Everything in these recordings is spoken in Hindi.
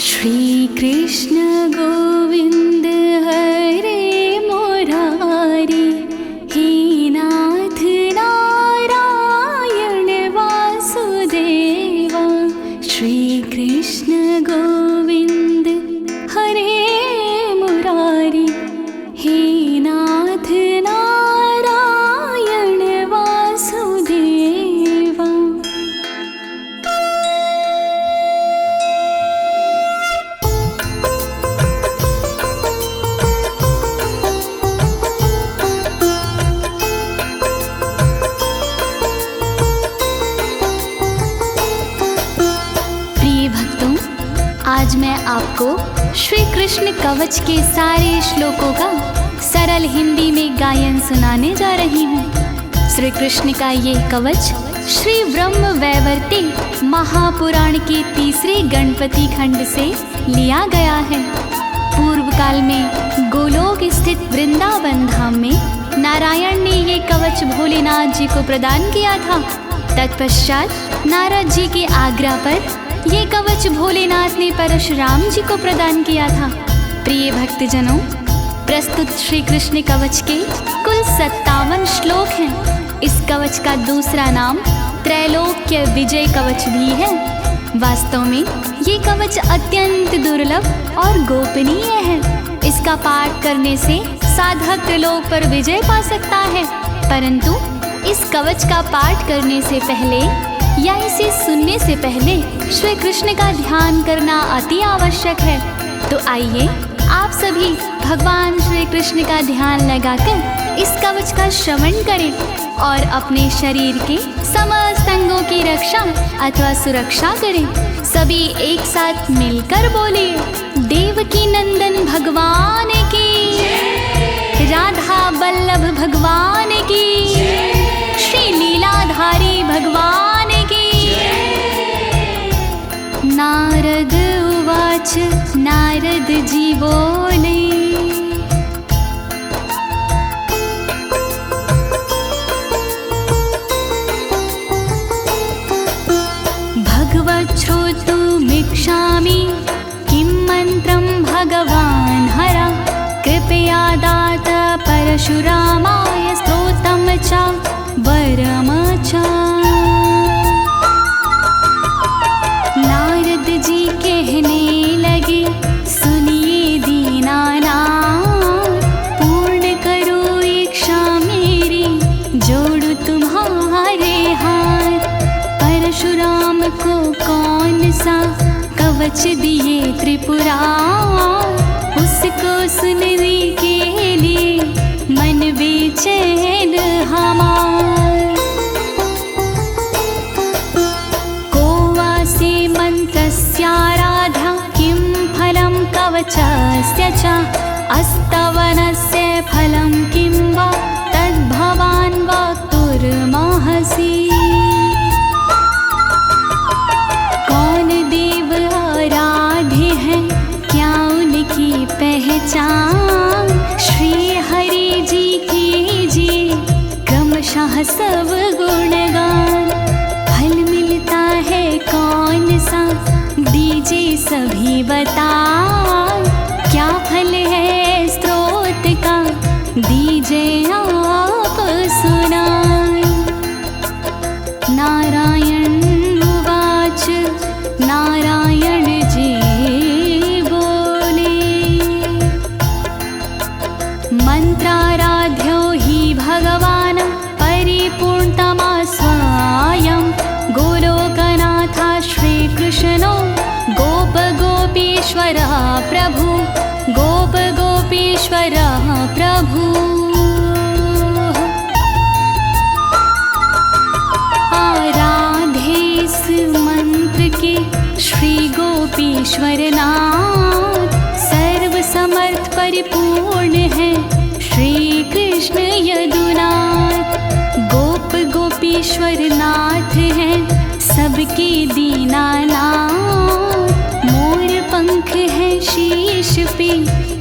श्री कृष्ण गोविंद हरे मुरारी, हे नाथ नारायण वासुदेवा। श्री कृष्ण गोविंद हरे मुरारी, हे नाथ नारायण वासुदेवा। आज मैं आपको श्री कृष्ण कवच के सारे श्लोकों का सरल हिंदी में गायन सुनाने जा रही हूँ। श्री कृष्ण का ये कवच श्री ब्रह्म वैवर्ते महापुराण के तीसरे गणपति खंड से लिया गया है। पूर्व काल में गोलोक स्थित वृंदावन धाम में नारायण ने ये कवच भोलेनाथ जी को प्रदान किया था। तत्पश्चात नारद जी के आज्ञा पर ये कवच भोलेनाथ ने परशुराम जी को प्रदान किया था। प्रिय भक्तजनों, प्रस्तुत श्री कृष्ण कवच के कुल 57 श्लोक हैं। इस कवच का दूसरा नाम त्रैलोक्य विजय कवच भी है। वास्तव में ये कवच अत्यंत दुर्लभ और गोपनीय है। इसका पाठ करने से साधक त्रिलोक पर विजय पा सकता है, परंतु इस कवच का पाठ करने से पहले या इसे सुनने से पहले श्री कृष्ण का ध्यान करना अति आवश्यक है। तो आइए आप सभी भगवान श्री कृष्ण का ध्यान लगाकर इस कवच का श्रवण करें और अपने शरीर के समस्त अंगों की रक्षा अथवा सुरक्षा करें। सभी एक साथ मिलकर बोलिए, देवकी नंदन भगवान की, राधा बल्लभ भगवान की, श्री लीलाधारी भगवान की। नारद उवाच, नारद जी बोले, भगवत् श्रोतुमिच्छामि, किं मन्त्रं भगवान् हरा, कृपया दात परशुरामाय स्तोत्रं च वरम च। नारद जी कहने लगे, सुनिए दीनानाथ, पूर्ण करो इच्छा मेरी, जोड़ू तुम्हारे हाथ। परशुराम को कौन सा कवच दिए त्रिपुरार, उसको सुनने के लिए मन बेचैन हमार। कोवासे मंत्रस्याराध्या, किं फलं कवचस्य च, अस्तवनस्य फलं किं वा, तद्भवान् वक्तुर्महसि। कौन देव आराध्य है, क्या उनकी पहचान, श्री हरि जी कीजिए क्रमशः सब गुणगान। फल मिलता है कौन सा, दीजिए सभी बता, क्या फल है स्त्रोत का, दीजिए आप सुनाए। नारायण उवाच, नारायण जी बोले, मंत्राराध्यो हि भगवान् परिपूर्णतमा स्वायं, गोलोकनाथ श्रीकृष्णो गोप गोपीश्वरः प्रभु, गोप गोपीश्वरः प्रभु। आराधे इस मंत्र के श्री गोपीश्वरनाथ, सर्व समर्थ परिपूर्ण है श्री कृष्ण यदुनाथ। गोप गोपीश्वरनाथ है सबके दीनानाथ, मोर पंख है शीश पे,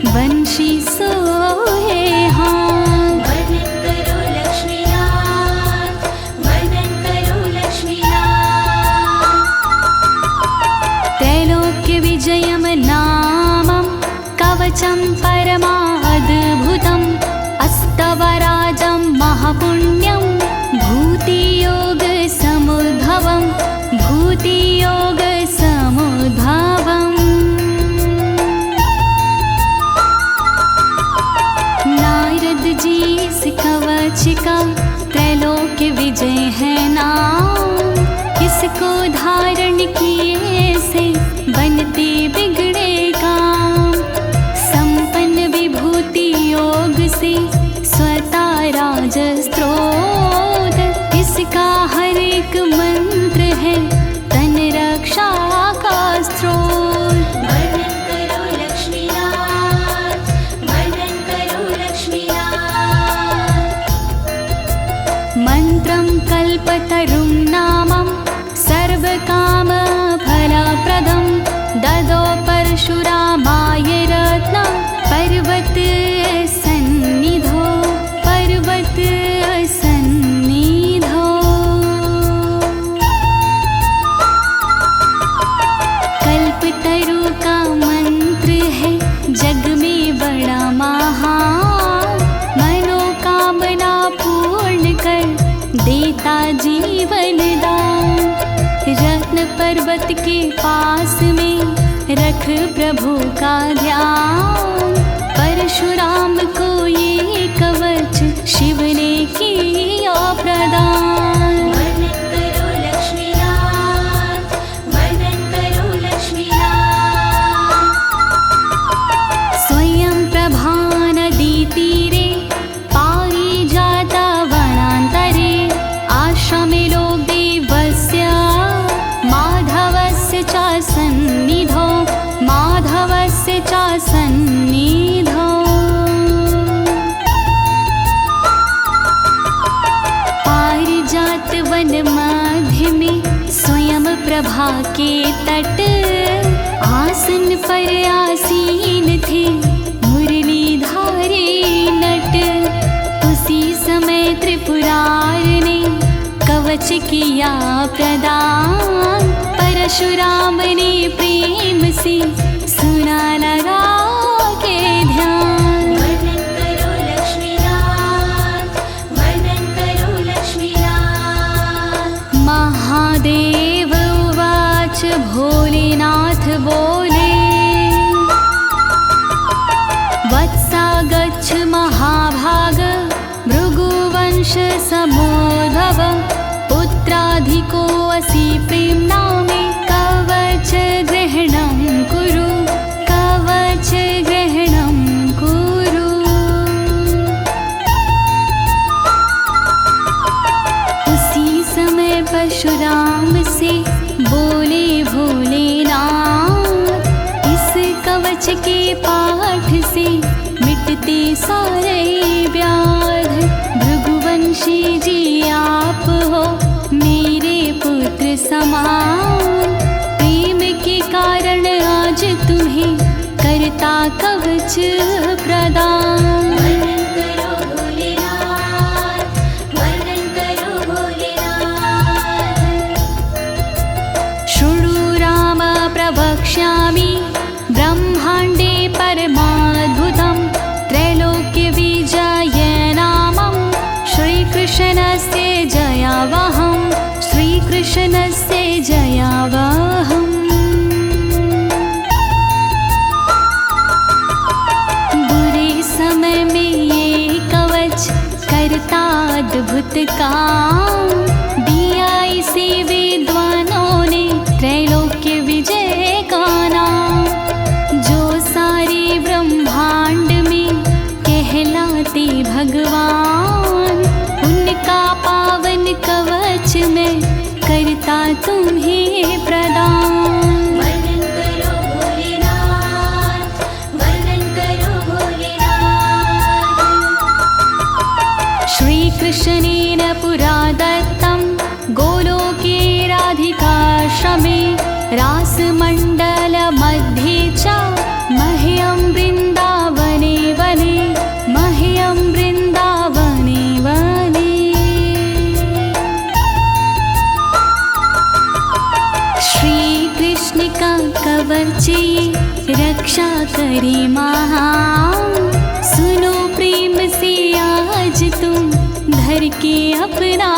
बंशी सोहे हाथ। वंदन करो लक्ष्मीनाथ, वंदन करो लक्ष्मीनाथ। कवचं परमाद्भुतम् अस्तवराजं महापुण्यं भूतियोगसमुद्भवं भूतियोगसमुद्भवम्। नारद जी इस कवच का त्रैलोक्य विजय है नाम। इसको धारण किए से बनते बिगड़े काम। संपन्न विभूति योग से स्वता राजस्त्रोत। इसका हर एक मंत्र है तन रक्षा का स्रोत। वर्णन करो लक्ष्मीनाथ, वर्णन करो लक्ष्मीनाथ। मंत्रं कल्पतरुं नामं सर्वकामफलप्रदं ददौ परशुरामाय रत्नं पर्वत सन्निधौ पर्वत सन्निधौ। कल्पतरु का मंत्र है जग में बड़ा महान। मनोकामना पूर्ण कर देता जीवन दान। रत्न पर्वत के पास में रख प्रभु का ध्यान। परशुराम को ये कवच शिव ने किया प्रदान। वर्णन करो लक्ष्मीनाथ, वर्णन करो लक्ष्मीनाथ। स्वयं प्रभा नदी तीरे पारिजाता वनान्तरे आश्रमे लोक देवस्य माधवस्य च सन्निधौ माधवस्य च सन्निधौ। पारिजात वन मध्य में स्वयं प्रभा के तट आसन पर आसीन थे मुरलीधारी नट। उसी समय त्रिपुरार ने कवच किया प्रदान। परशुराम ने प्रेम से सुना लगा के ध्यान। वर्णन करो लक्ष्मीनाथ, वर्णन करो लक्ष्मीनाथ। महादेव उवाच भोलेनाथ बोले वत्सा गच्छ महाभाग भृगुवंश समोद्भव। पुत्राधिको असि प्रेम्णा मे कवच ग्रहणं कुरु कवच ग्रहणं कुरु। उसी समय परशुराम से बोले भोलेनाथ इस कवच के पाठ से मिटते सारे व्याध। भृगुवंशी जी आप हो मेरे पुत्र समान। प्रेम के कारण आज तुम्हें करता कवच प्रदान। वर्णन करो भोलेनाथ, वर्णन करो भोलेनाथ। शृणु राम प्रवक्ष्यामि ब्रह्माण्डे परमाद्भुतं त्रैलोक्य विजय नामं श्रीकृष्णस्य जयावहं श्रीकृष्णस्य जयावहम्। बुरे समय में ये कवच करता अद्भुत काम। दिया इसे विद्वानों ने त्रैलोक्य विजय का नाम। जो सारे ब्रह्मांड में कहलाते भगवान उनका पावन कवच में करता तुम्हें प्रदान। वर्णन करो भोलेनाथ, वर्णन करो भोलेनाथ। श्री कृष्णेन पुरा दत्तं गोलोके राधिकाश्रमे रासमण्डल मध्ये च मह्यं वृन्दावने वने मह्यं वृन्दावने वने। श्री कृष्ण का कवच ये रक्षा करे महा। सुनो प्रेम से आज तुम धर के अपना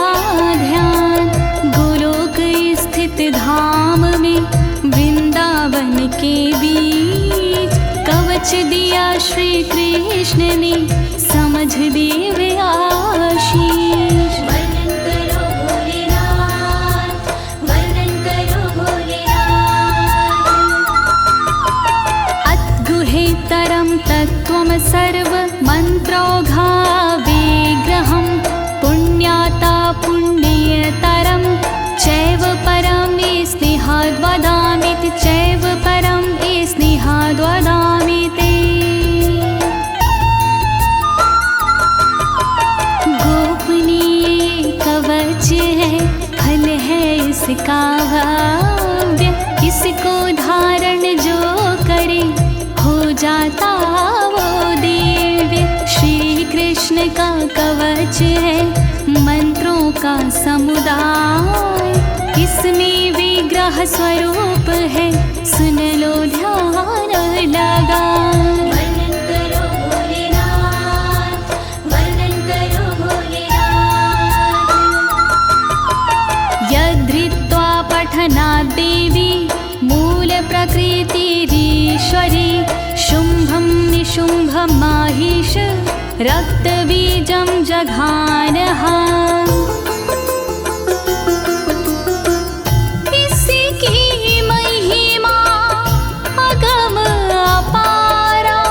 ध्यान। गोलोक स्थित धाम में वृंदावन के बीच कवच दिया श्री कृष्ण ने समझ देव आशीष। वर्णन करो भोलेनाथ, वर्णन करो भोलेनाथ। अद्गुहेतरं तत्त्वं सर्व मन्त्रौघा विग्रहं पुण्याता पुण्यतरं चैव परं स्नेहाद् वदामि ते, चैव परं स्नेहाद् वदामि ते। गोपनीय कवच है, फल है इसका भव्य। इसको धारण जो करे हो जाता वो दिव्य। श्री कृष्ण का कवच है मंत्रों का समुदाय। इसमें विग्रह स्वरूप है, सुन लो ध्यान लगाए। वर्णन करो भोलेनाथ, वर्णन करो भोलेनाथ। यद्धृत्वा पठनाद् देवी मूल प्रकृतिरीश्वरी शुम्भं निशुम्भं माहिष रक्तबीजं जघानः। इसकी महिमा अगम अपारा,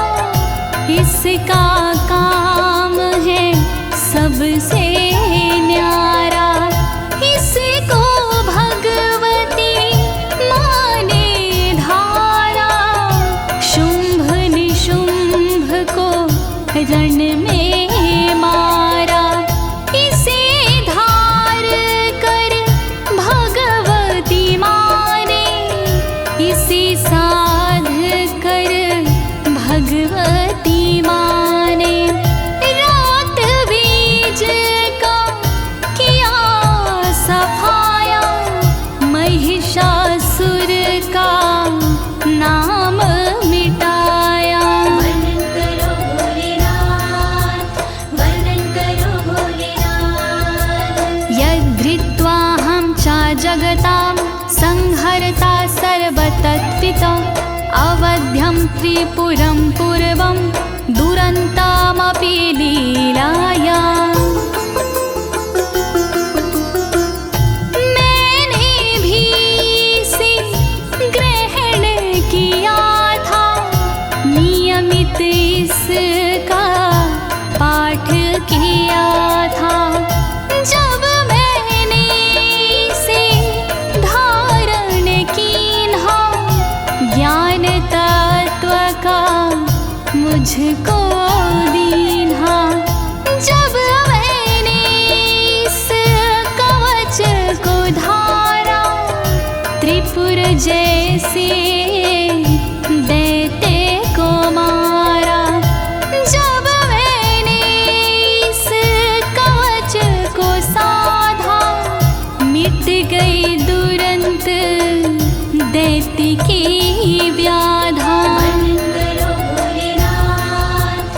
इसका काम है सबसे न्यारा। इसको भगवती माने धारा, शुंभ निशुंभ को रण में मारा। इसे धार कर भगवती माने, इसे साध कर भगवती माने। रात बीज का किया सफाया, महिषासुर का नाम मिटाया। वर्णन करो भोलेनाथ, वर्णन करो भोलेनाथ। यद्धृत्वाहं च जगतां संहर्ता सर्वतत्त्विता। अवध्यं त्रिपुरं पूर्वं दुरन्तामपि लीलाया। मैंने भी इसे ग्रहण किया था, नियमित इसका पाठ किया था। जब मैंने इसे धारण कीन्हा, ज्ञान तत्व का मुझको दीन्हा। जब मैंने इस कवच को धारा, त्रिपुर जैसे दैत्य को मारा। जब मैंने इस कवच को साधा, मिट गई दुरंत दैत्य की व्याधा। वर्णन करो भोलेनाथ,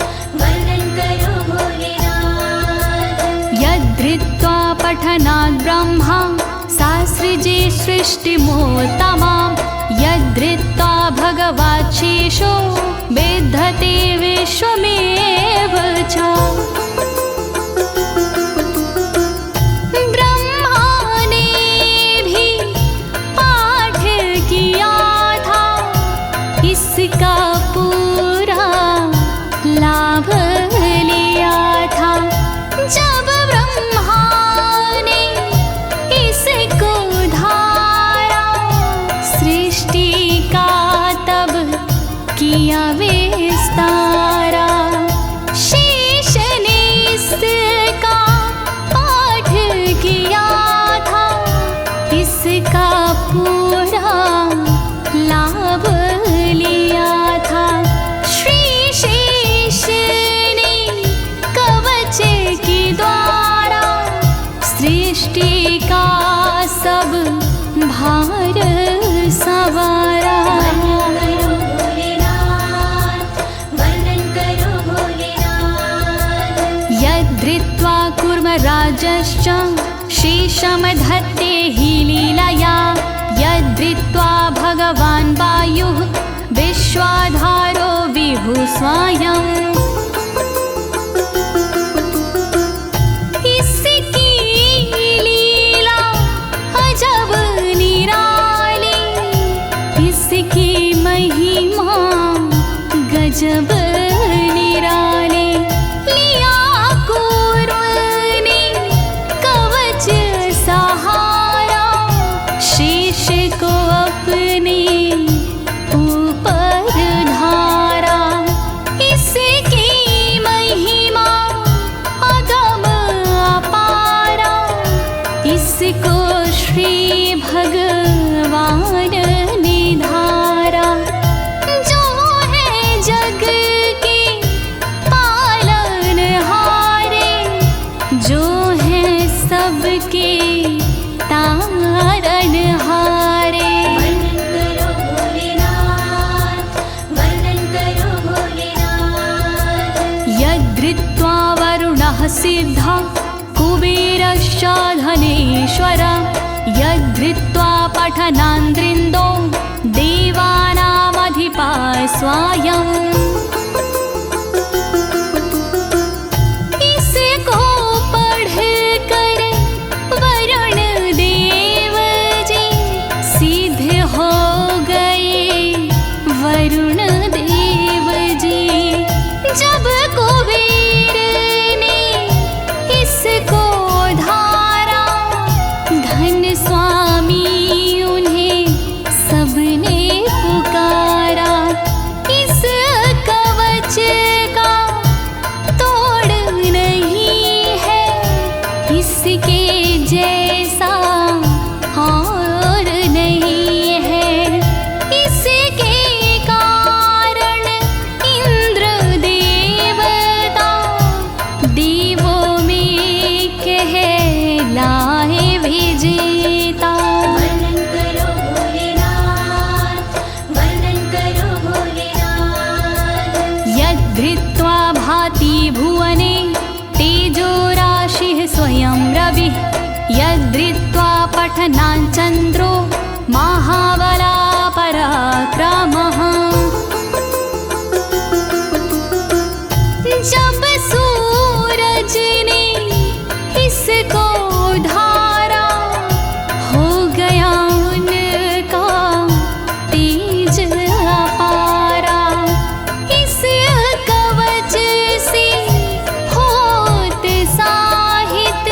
वर्णन करो भोलेनाथ। यद्धृत्वा पठनाद् ब्रह्मा शास्त्रिजे सृष्टिमोत्तमां। यद्धृत्वा भगवाच्छेषो विद्धते विश्वमेव च। ब्रह्मा ने भी पाठ किया था, इसका पूरा लाभ लिया था। जब ब्रह्मा ने इसको धारा, सृष्टि का तब किया विस्तारा। शेष ने इसका पाठ किया था, इसका पूरा लाभ लिया था। श्री शेष ने कवच के द्वारा सृष्टि का सब भार सवार। राजश्च शेषमधत्ते हि लीलया यद्धृत्वा भगवान् वायुः विश्वाधारो विभुः स्वयम्। इसकी लीला अजब निराली, इसकी महिमा गजब निराली। लिया कूर्म ने कवच सहारा, शेष को अपने ऊपर धारा। इसकी महिमा अगम अपारा, इसको श्री भगवान ने धारा। जो है जग के पालनहारे, जो है सबके तारणहारे। वर्णन करो भोलेनाथ, वर्णन करो भोलेनाथ। यद्धृत्वा वरुणः सिद्धः कुबेरश्च धनेश्वरः, यद्धृत्वा पठनान्द्रिन्दो देवानामधिपः स्वयम्। इसको पढ़ कर वरुण देव जी सिद्ध हो गए वरुण देव जी। जब कुबेर ने इसको धारा, धन स्वामी उन्हें सबने पुकारा। इस कवच का तोड़ नहीं है, इसके जैसा और नहीं है। इसके कारण इंद्र देवता देवों में कहलाए विजेता। वर्णन करो भोलेनाथ, वर्णन करो भोलेनाथ। यद्धृत्वा भाति भुवने तेजो राशिः स्वयं रविः, यद्धृत्वा पठनान् चन्द्रो महाबला पराक्रमः। जब सूरज ने इसको धारा, हो गया उनका तेज अपारा। इस कवच से होत साहित,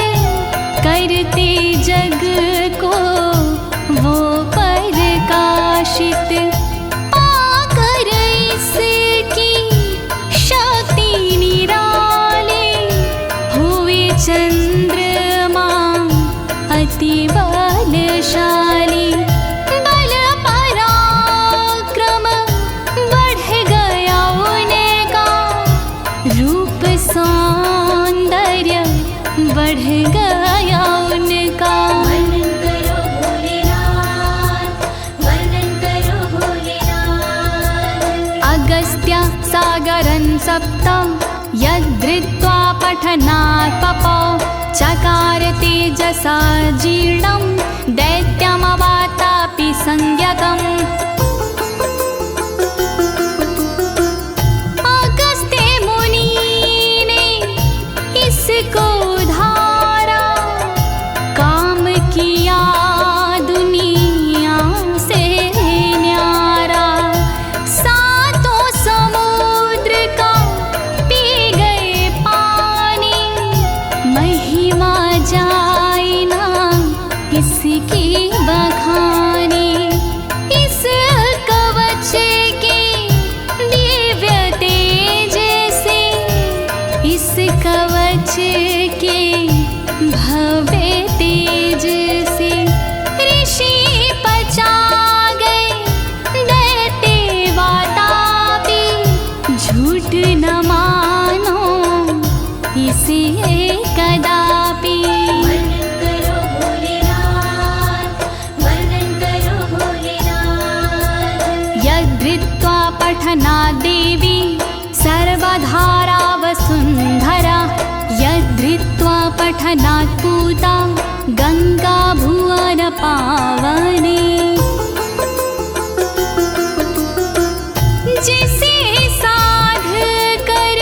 करते जग को वो प्रकाशित। पाकर इसकी शक्ति निराली, हुए चंद्रमा अति बलशाली। बल पराक्रम बढ़ गया उनका, रूप सौंदर्य बढ़ गया उनका। वर्णन करो भोलेनाथ, वर्णन करो भोलेनाथ। अगस्त्य सागरं सप्त, यद्धृत्वा पठनात् पपौ, चकार तेजसा जीर्णं दैत्यमवातापि संज्ञकम्। अगस्त्य मुनि ने इसको धारा, काम किया दुनिया से न्यारा। सातों समुद्र का पी गए पानी, महिमा जाए ना इसकी बखानी। इस कवच के दिव्य तेज से, इस कवच के भव्य तेज से, ऋषि पचा गए दैत्य वातापी। झूठ न मानो इसे कदापि। वर्णन करो भोलेनाथ, वर्णन करो भोलेनाथ। यद्धृत्वा पठनात् देवी सर्वधारा वसुन्धरा, यद् यद्धृत्वा पठनात् पूता गंगा भुवन पावने। जिसे साध कर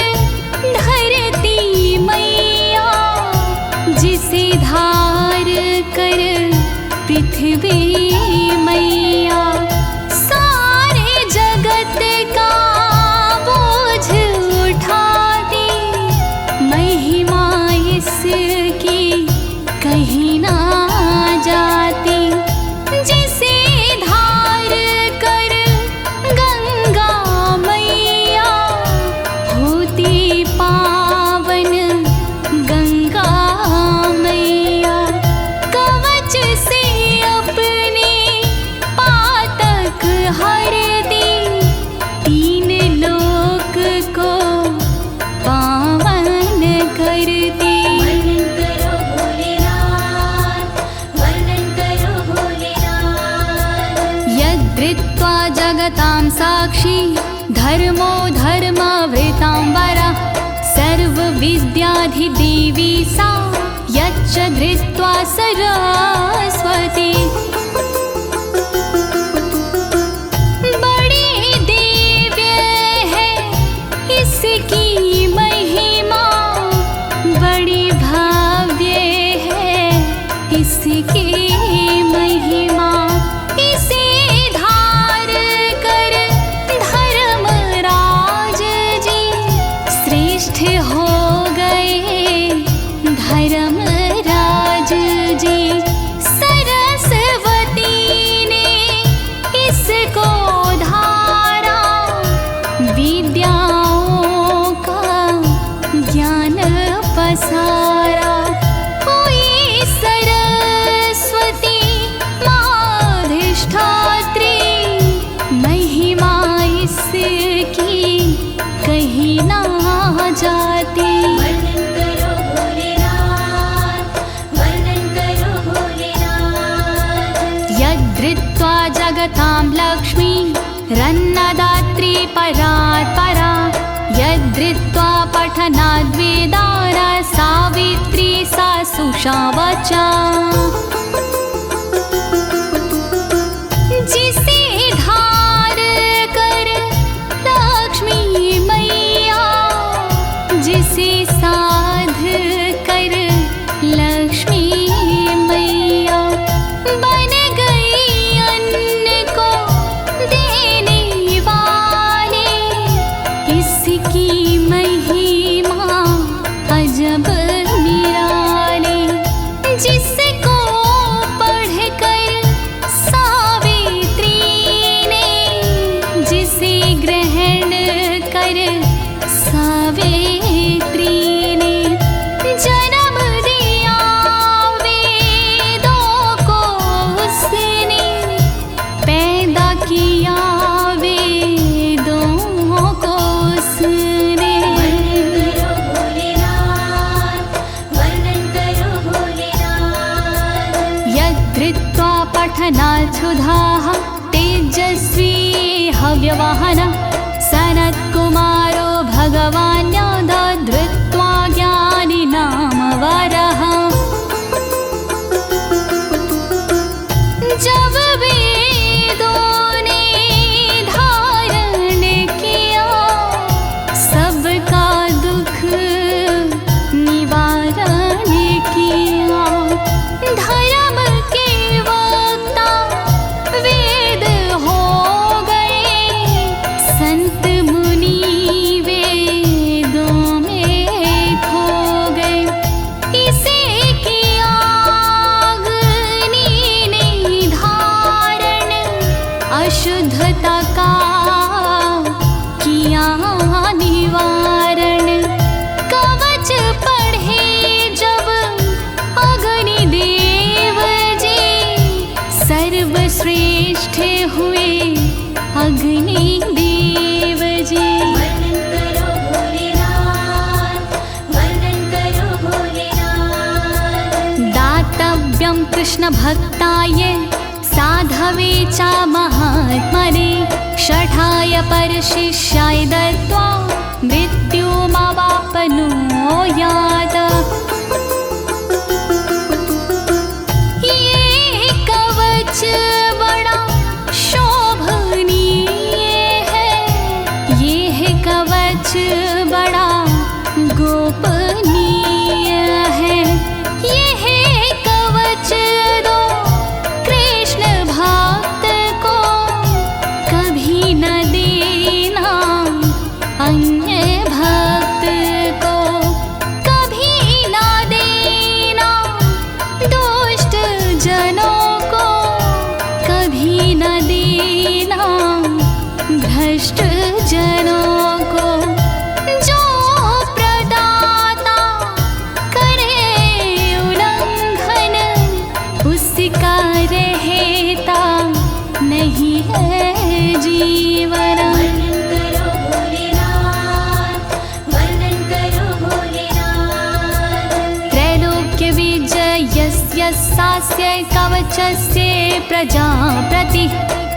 धरती मैया, जिसे धार कर पृथ्वी मैया, सारे जगत का बोझ उठाती, महिमा इसकी कहीं ना जाती। जिसे धार कर गंगा मैया, होती पावन गंगा मैया, कवच से अपने पातक हरती, तीन लोक को पावन करती। वर्णन करो भोलेनाथ, वर्णन करो भोलेनाथ। यद्धृत्वा जगतां साक्षी धर्मो धर्मवृतांबरा, सर्वविद्याधिदेवी सा यच्च धृत्वा सरस्वती। बड़ी दिव्य है इसकी महिमा, बड़ी भव्य है इसकी महिमा। इसे धार कर धर्मराज जी श्रेष्ठ हो गए, धर्मराज जी। सरस्वती ने इसको धारा, विद्याओं का ज्ञान पसारा। हुई सरस्वती माधिष्ठात्री, महिमा इसकी कहीं ना जाती। वर्णन करो भोलेनाथ, वर्णन करो भोलेनाथ। यद्धृत्वा जगतां लक्ष्मी रन्नदात्री परात्परा, यद्धृत्वा पठनाद् वेदारा, सावित्री सा सुषावचा। जिसे धार कर लक्ष्मी मैया, जिसे साध कर लक्ष्मी मैया, बन गई अन्न को देने वाली, इसकी महिमा अजब निराली। जिसको पढ़कर सावित्री ने, जिसे ग्रहण कर सावित्री ने, जन्म दिया वेदों को उसने, पैदा किया वेदों को उसने। वर्णन करो भोलेनाथ, वर्णन करो भोलेनाथ। यद्धृत्वा पठनात् सुधाः तेजस्वी हव्यवाहन, सनत्कुमारो भगवान् दधृत्वा ज्ञानी नाम वरः। जब वेदों ने धारण किया, सबका दुख निवारण किया। धर्म के वक्ता वेद हो गए, संत मुनि वेदों में खो गए। इसे किया अग्नि ने धारण, अशुद्धता का किया निवारण। कवच पढ़े जब अग्निदेव जी, सर्वश्रेष्ठ हुए अग्निदेव जी। वर्णन करो भोलेनाथ, वर्णन करो भोलेनाथ। दातव्यं कृष्ण भक्ताय साधवे च महात्मने, शठाय परशिष्याय दत्त्वा मृत्युमवाप्नुयात्। तस्य कवचस्य प्रजाप्रति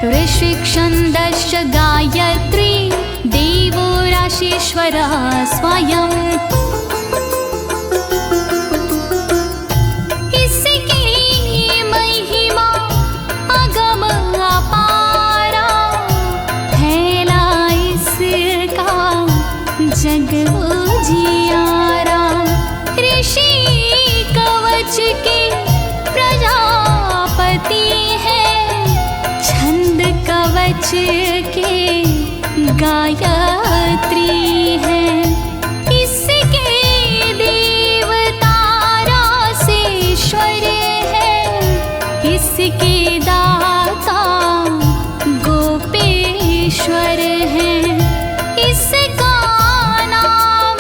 ऋषिक्षन्दश्च गायत्री देवो राशीश्वरः स्वयम्। इसकी महिमा अगम अपारा, फैला इसका जग उजियारा। ऋषि कवच के प्रजापति है, छंद कवच के गायत्री है। इसके देवता रासेश्वर है, इसके दाता गोपेश्वर है। इसका नाम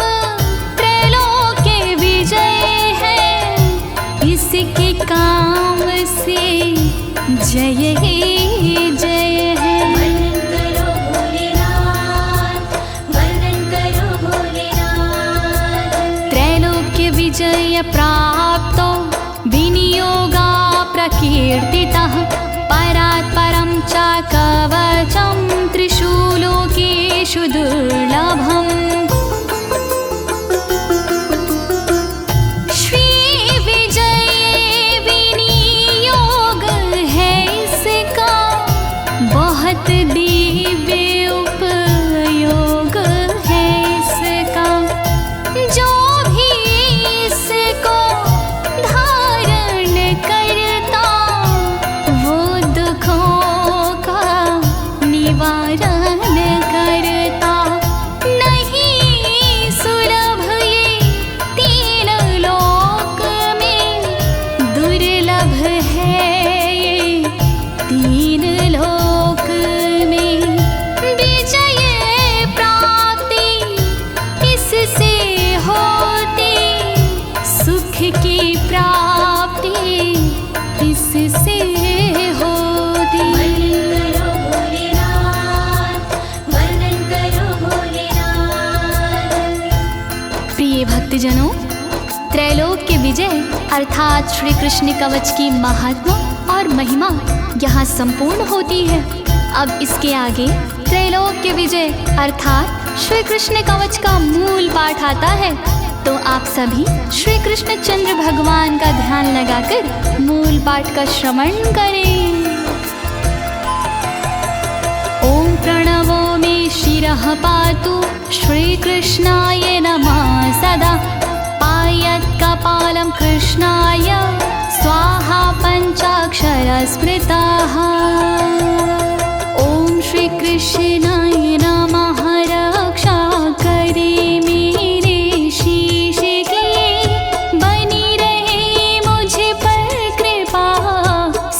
त्रैलोक्य विजय है, इसके काम से जय ही जय है। वर्णन करो भोलेनाथ, वर्णन करो भोलेनाथ। त्रैलोक्य विजय प्राप्तो विनियोगा प्रकीर्तितः, परात् परं च कवचं त्रिषु लोकेषु दुर्लभम्। श्री विजय विनियोग है इसका, बहुत दिव्य उपयोग है इसका। जो भी इसको धारण करता, वो दुखों का निवारण करता। नहीं सुलभ ये तीन लोक में, दुर्लभ है ये तीन लोक में। विजय प्राप्ति इससे होती, सुख की प्राप्ति इससे होती। वर्णन करो भोलेनाथ, वर्णन करो भोलेनाथ। प्रिय भक्तजनों, त्रैलोक्य विजय अर्थात श्री कृष्ण कवच की महात्मा और महिमा यहाँ संपूर्ण होती है। अब इसके आगे त्रैलोक्य विजय अर्थात श्री कृष्ण कवच का मूल पाठ आता है। तो आप सभी श्री कृष्ण चंद्र भगवान का ध्यान लगाकर मूल पाठ का श्रवण करें। ओम प्रणवो मे शिरः पातु, श्री कृष्णाय नमः सदा। पायत् कपालं कृष्णाय, स्वाहा पञ्चाक्षर स्मृताः। ओम श्री कृष्णाय नमः, रक्षा करे मेरे शीश की, बनी रहे मुझ पर कृपा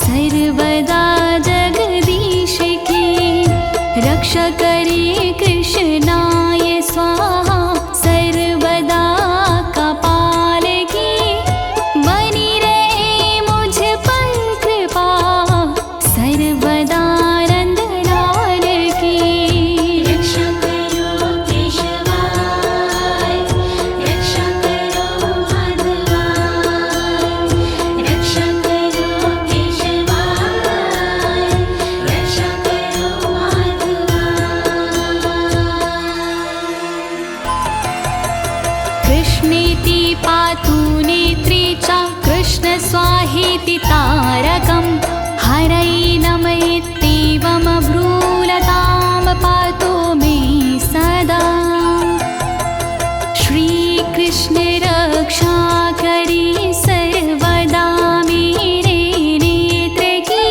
सर्वदा जगदीश की। रक्षा करे कृष्णाय स्वाहा, सर्वदा कपाल की, बनी रहे मुझ पर कृपा सर्वदा नंदलाल की। रक्षा करो केशवाय, रक्षा करो माधवाय। रक्षा करो केशवाय, रक्षा करो माधवाय। कृष्णेति पातु नेत्रे च, कृष्ण स्वाहेति तारकम्। हरैनमयित्येवं भ्रूलतां पातु मे सदा। श्री कृष्ण रक्षा करी सर्वदा मेरे नेत्र की।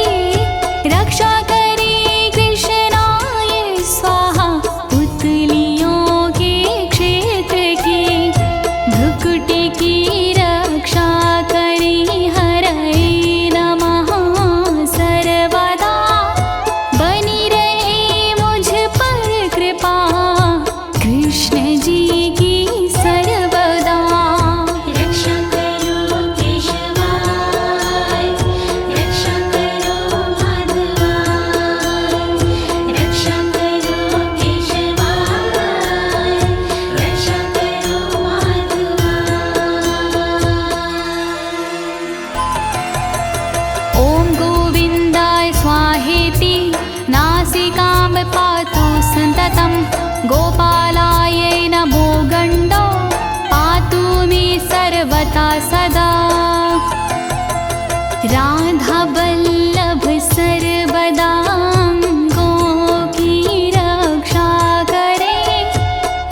रक्षा करे कृष्णाय स्वाहा, पुतलियों के क्षेत्र की। भ्रुकुटी की रक्षा करी हरै नमः, गोपालाय नमो गण्डो पातु मे सर्वथा सदा। राधावल्लभ सर्वदा गोकी रक्षा करे।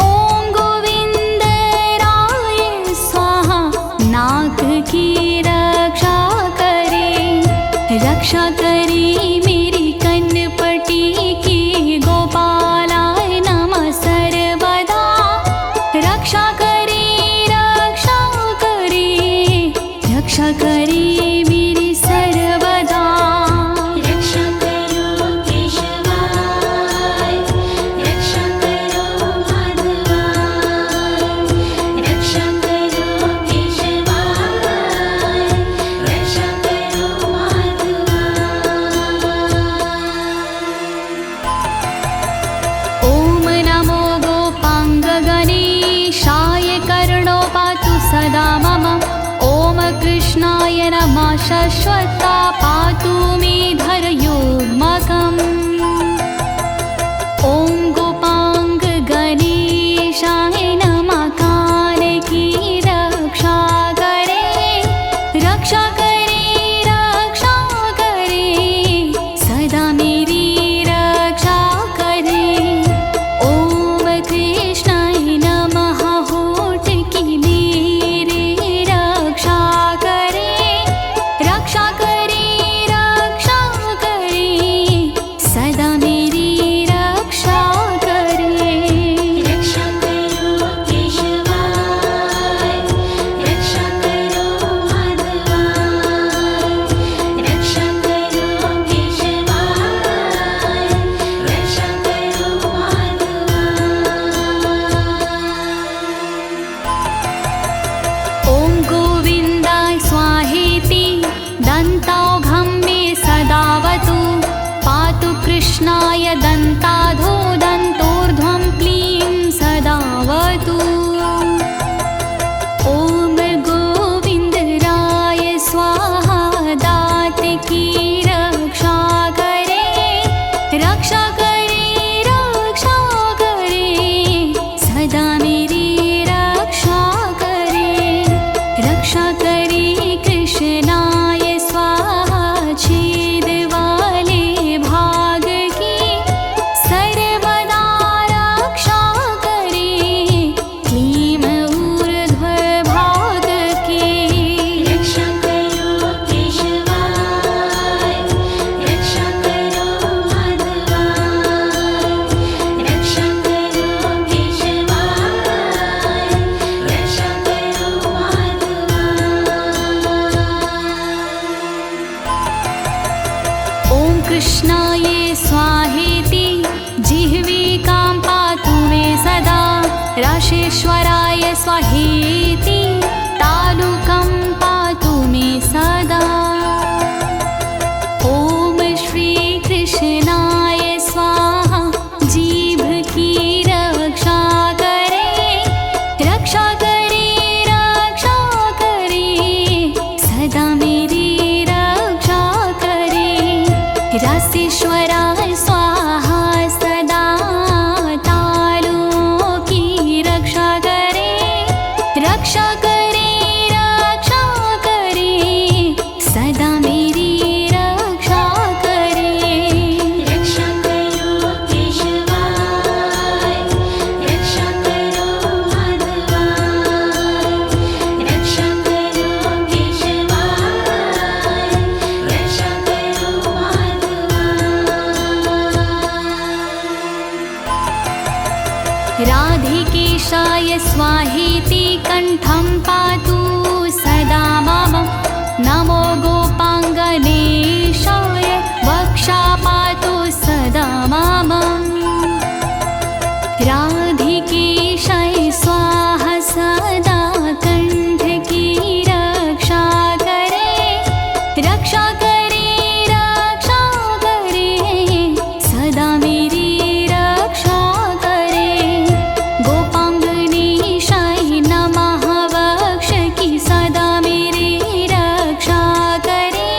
ॐ गोविन्द राय स्वाहा नाक की रक्षा करे। रक्षा करे मेरी कनपटी की गोपालाय नमः सर्वदा। रक्षा करे रक्षा करे रक्षा करे मेरी सर्वदा। रक्षा करो केशवाय, रक्षा करो माधवाय, रक्षा करो केशवाय, रक्षा करो माधवाय। ॐ नमो गोपाङ्गगणेशाय कर्णो पातु सदा मम। ॐ कृष्णाय नमः शाश्वता पातु मे धरयोर्मकम्। ॐ गोपाङ्गगणेशाय नमः कानकी रक्षा करे। रक्षा करे रक्षा करे सदा मेरी रक्षा करे। ॐ कृष्णाय नमः होठ की मेरी रक्षा करे। रक्षा करे रक्षा करे सदा मेरी रक्षा करे। रक्षा करो केशवाय, रक्षा करो माधवाय, रक्षा करो केशवाय, रक्षा करो माधवाय। ॐ गोविन्दाय स्वाहेति दन्तौघं मे सदावतु। पातु कृष्णाय दन्ताधो दन्तोर्ध्वं क्लीं सदावतु। ॐ गोविन्दराय स्वाहा दात की रक्षा करे। रक्षा करे रक्षा करे सदा मेरी रक्षा करे। रक्षा करे कृष्णाय स्वाहा छेद वाले भाग की सर्वदा रक्षा करे। क्लीं ऊर्ध्व भाग की। रक्षा करो केशवाय, रक्षा करो माधवाय, रक्षा करो केशवाय, रक्षा करो माधवाय। ॐ कृष्णाय स्वाहेति जिह्विकां पातु मे सदा। राशेश्वराय स्वाहेति तालुकं पातु मे सदा। ॐ श्रीकृष्णाय स्वाहा जीभ की रक्षा करे। रक्षा करे रक्षा करे सदा मेरी रक्षा करे। रासेश्वराय स्वाहा सदा तालुओं की रक्षा करे। रक्षा करे रक्षा करे सदा मेरी रक्षा करे। रक्षा करो केशवाय, रक्षा करो माधवाय, रक्षा करो केशवाय, रक्षा करो माधवाय। राधिकेशाय स्वाहेति कण्ठं पातु सदा मम। नमो गोपाङ्गनेशाय वक्षा पातु सदा मम। राधिकेशाय स्वाहा सदा कण्ठ की रक्षा करे। रक्षा करे रक्षा करे सदा मेरी रक्षा करे। गोपाङ्गनेशाय नमः वक्ष की सदा मेरी रक्षा करे।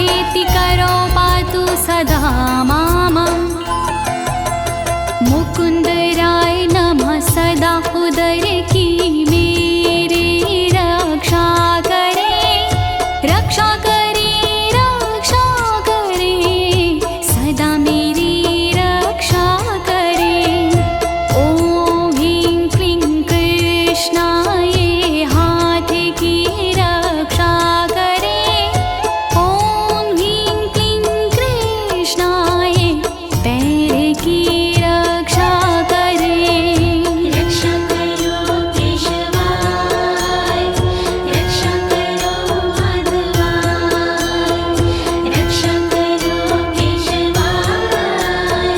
स्वाहेति करो पातु सदा माम। मुकुंद राय नमः सदा उदर की मेरी रक्षा करे, रक्षा करे, रक्षा करे, सदा मेरी रक्षा करे। ओम ह्रीं क्लीं कृष्णाय हाथ की रक्षा करे। ओम ह्रीं क्लीं कृष्णाय पैर की रक्षा करे। रक्षा करो केशवाय, रक्षा करो माधवाय, रक्षा करो केशवाय,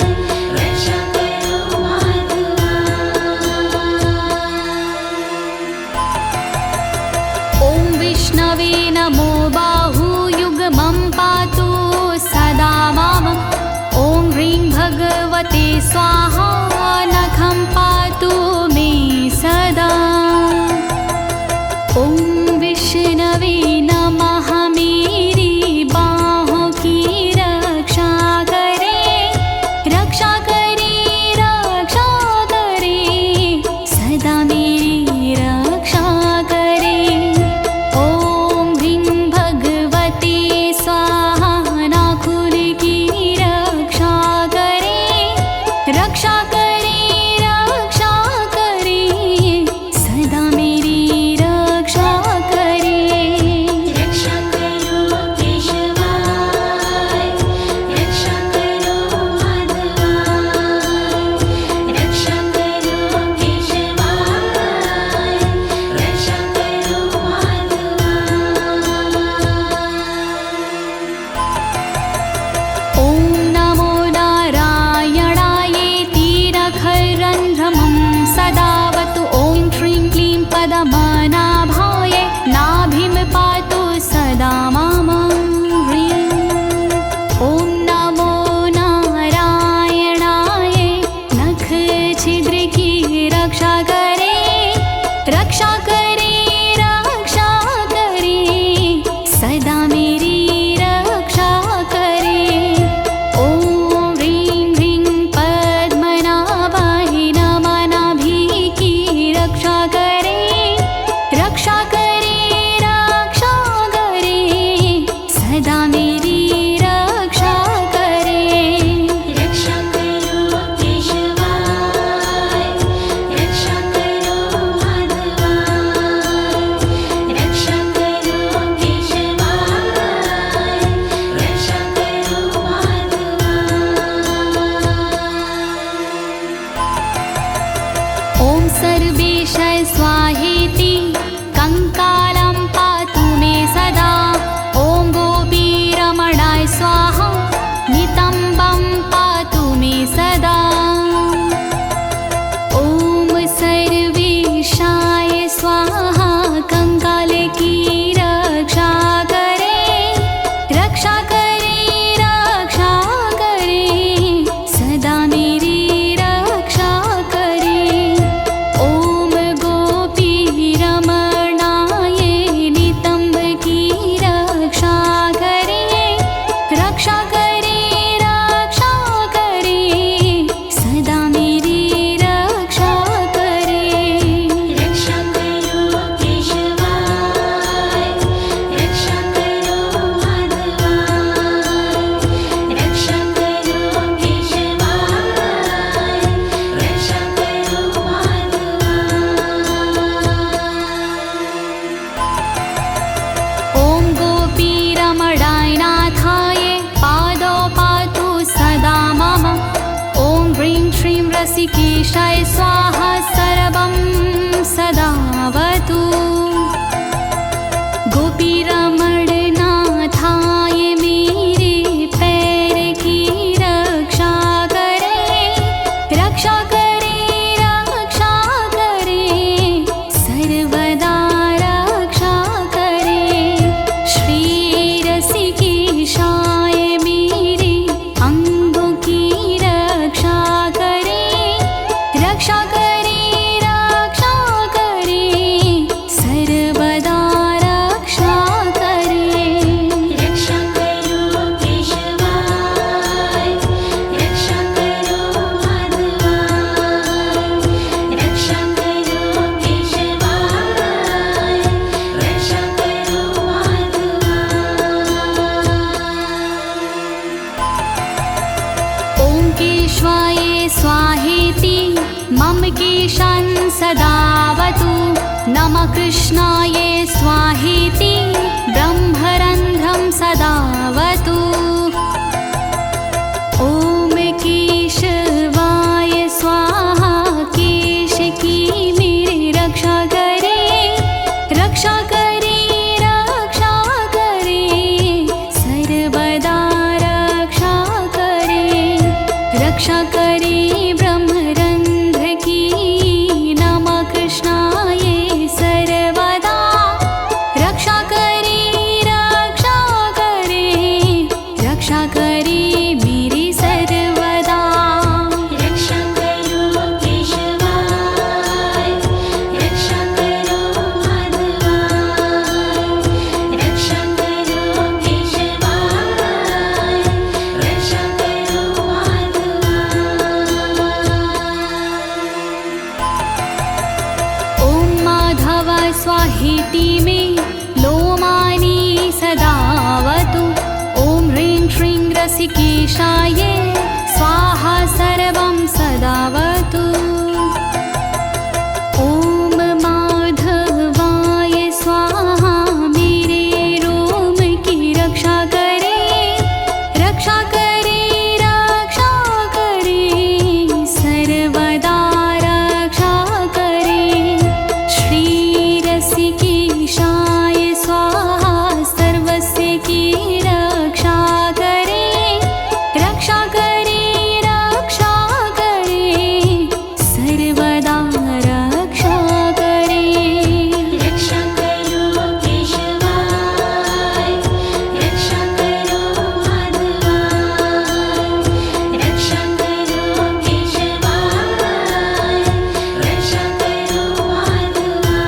रक्षा करो माधवाय। ॐ विष्णवे नमो बाहुयुग्मं पातु सदा माम। ॐ ह्रीं भगवते स्वाहा नखं पातु मे सदा। ॐ विष्णवे नमः मेरी बाहों की रक्षा करे, रक्षा करे, रक्षा करे, सदा मेरी रक्षा करे। ॐ ह्रीं भगवते स्वाहा नाखून की रक्षा करे, रक्षा करे, रक्षा करे, सदा मेरी रक्षा करे। रक्षा करो केशवाय, रक्षा करो माधवाय, रक्षा करो केशवाय, रक्षा करो माधवाय। ॐ नमो नारायणायेति नखरन्ध्रमं सदावतु। ॐ श्रीं क्लीं पद्मनाभाय नाभिं पातु सदा माम। ह्रीं ॐ नमो नारायणाय नख छिद्र की रक्षा करे, रक्षा करे, रक्षा करे, सदा मेरी रक्षा करे। ॐ ह्रीं ह्रीं पद्मनाभाय नमः नाभि की रक्षा करे, रक्षा करे, रक्षा करे, सदा मेरी रक्षा करे। रक्षा करो केशवाय, रक्षा करो माधवाय, रक्षा करो केशवाय, रक्षा करो माधवाय। ॐ सर्वेशाय स्वाहेति कंकालं पातु मे सदा। ॐ गोपीरमणाय स्वाहा नितम्बं पातु मे सदा। ॐ सर्वेशाय स्वाहा कंकाल की रक्षा करे, रक्षा करे, रक्षा करे, सदा मेरी रक्षा करे। ॐ गोपीरमणाय नितम्ब की रक्षा करे, रक्षा करे, रक्षा करे, सदा मेरी रक्षा करे। रक्षा करो केशवाय, रक्षा करो माधवाय, रक्षा करो केशवाय, रक्षा करो माधवाय। ॐ गोपीरमणाय नाथाय पादौ पातु सदा मम। ॐ ह्रीं श्रीं रसिकेशाय स्वाहा सर्वं सदावतु। गोपीरमण नाथाय मेरे पैर की रक्षा करे, रक्षा करे, रक्षा करे, सर्वदा रक्षा करे। श्री रसिकेशाय मेरे अंगों की रक्षा करे, रक्षा करे, रक्षा करे, सर्वदा रक्षा करे। स्वाहेति मम केशान् सदावतु। नमः कृष्णाय स्वाहेति ब्रह्मरन्ध्रं सदावतु। ॐ केशवाय स्वाहा, केश की मेरी रक्षा करे, रक्षा करे, रक्षा करे, सर्वदा रक्षा करे, रक्षा करे ब्रह्मरंध्र की। नमः कृष्णाय सर्वदा रक्षा करे, रक्षा करे, रक्षा करे मेरी सर्वदा। रक्षा करो केशवाय, रक्षा करो माधवाय, रक्षा करो केशवाय, रक्षा करो माधवाय। ॐ माधव स्वाहेति मे लोमानि सदावतु। ॐ ह्रीं श्रीं रसिकेशाय स्वाहा सर्वं सदावतु। ॐ माधवाय स्वाहा, मेरे रोम की रक्षा करे, रक्षा करे, रक्षा करे, सर्वदा रक्षा करे। श्री रसिकेशाय स्वाहा, सर्वस्य की रक्षा करे, रक्षा करे, रक्षा करे, सर्वदा रक्षा करे। रक्षा करो केशवाय, रक्षा करो माधवाय, रक्षा करो केशवाय, रक्षा करो माधवाय।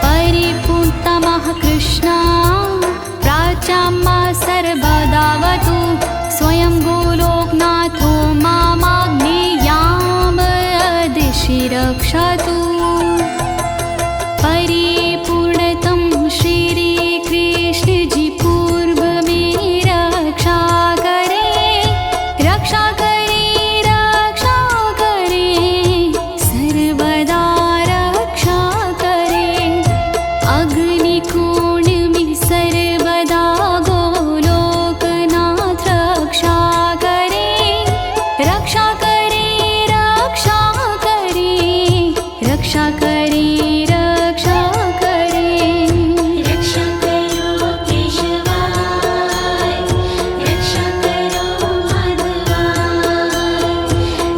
परिपूर्णतमः कृष्णा प्राच्यां मा सर्वदावतु। स्वयं गोलोकनाथो मामाग्नेयां दिशि रक्षतु। परिपूर्णतं श्रीकृष्ण जी पूर्व में रक्षा करे, रक्षा करे, रक्षा करे, सर्वदा रक्षा करे। अग्निकोण में सर्वदा गोलोकनाथ रक्षा करे, रक्षा करे, रक्षा करे, रक्षा करे, रक्षा करे। रक्षा करो केशवाय, रक्षा करो माधवाय,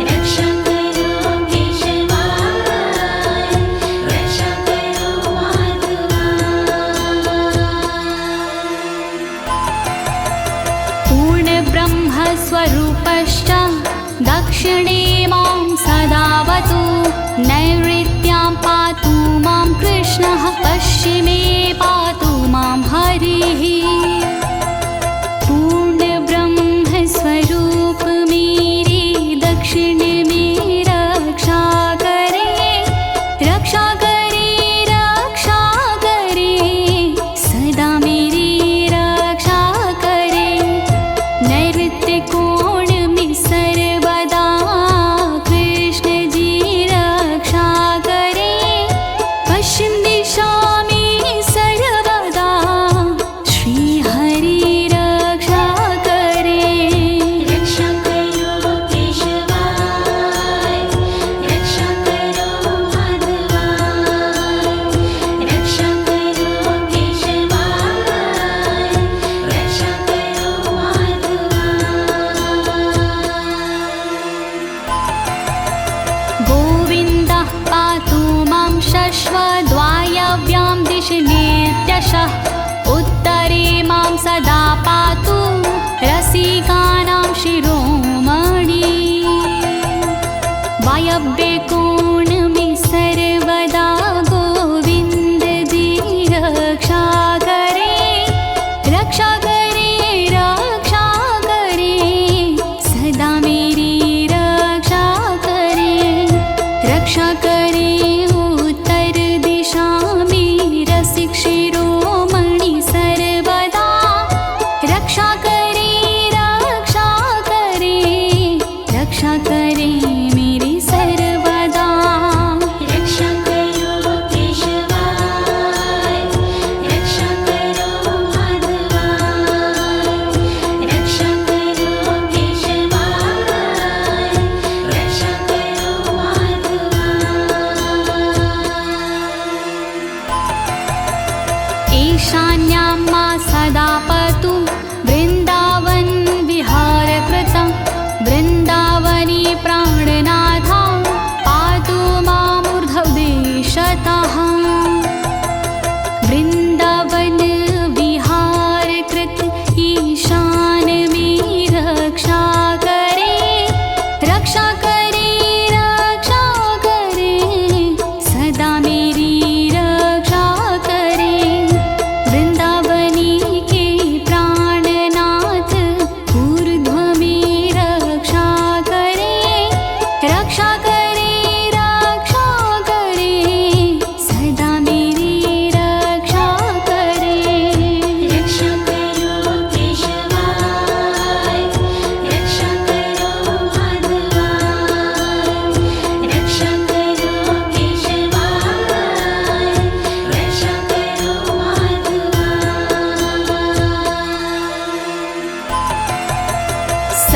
रक्षा करो केशवाय, रक्षा करो माधवाय। पूर्ण ब्रह्म स्वरूपश्च दक्षिणे मां सदावतु। नैऋत्यां पातु मां कृष्णः, पश्चिमे पातु मां हरिः। पूर्ण ब्रह्म स्वरूप मेरी दक्षिण में रक्षा करे, रक्षा करे, रक्षा करे, सदा मेरी रक्षा करे। नैऋत्य कोण में सर्वदा कृष्ण जी रक्षा करे। पश्चिम दिशा में सर्वदा श्री हरि रक्षा करे। रक्षा करो केशवाय, रक्षा करो माधवाय, रक्षा करो केशवाय, रक्षा करो माधवाय। गोविन्दः पातु मां शश्वद्वायव्यां दिशि नित्यशः। उत्तरे मां सदा पातु रसिकानां शिरोमणि। वायव्ये कोण में सर्वदा गोविन्द जी रक्षा करे, रक्षा करे, रक्षा करे, सदा मेरी रक्षा करे, रक्षा करे। उत्तर दिशा में रसिक शिरोमणि सर्वदा रक्षा करे,